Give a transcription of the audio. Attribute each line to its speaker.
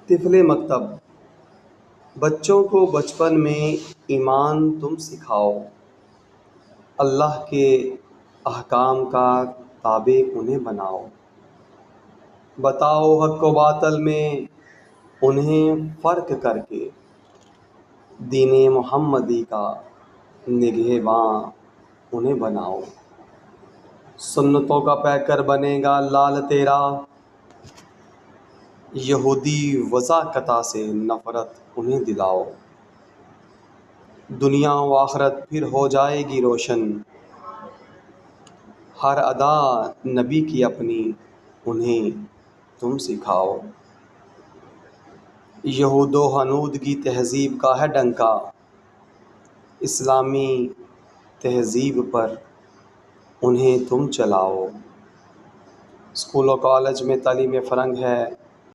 Speaker 1: طفل مکتب، بچوں کو بچپن میں ایمان تم سکھاؤ، اللہ کے احکام کا تابع انہیں بناؤ، بتاؤ حق و باطل میں انہیں فرق کر کے، دین محمدی کا نگہباں انہیں بناؤ، سنتوں کا پیکر بنے گا لال تیرا، یہودی وضاقتہ سے نفرت انہیں دلاؤ، دنیا و آخرت پھر ہو جائے گی روشن، ہر ادا نبی کی اپنی انہیں تم سکھاؤ، یہود و ہنود کی تہذیب کا ہے ڈنکا، اسلامی تہذیب پر انہیں تم چلاؤ، اسکول و کالج میں تعلیم فرنگ ہے،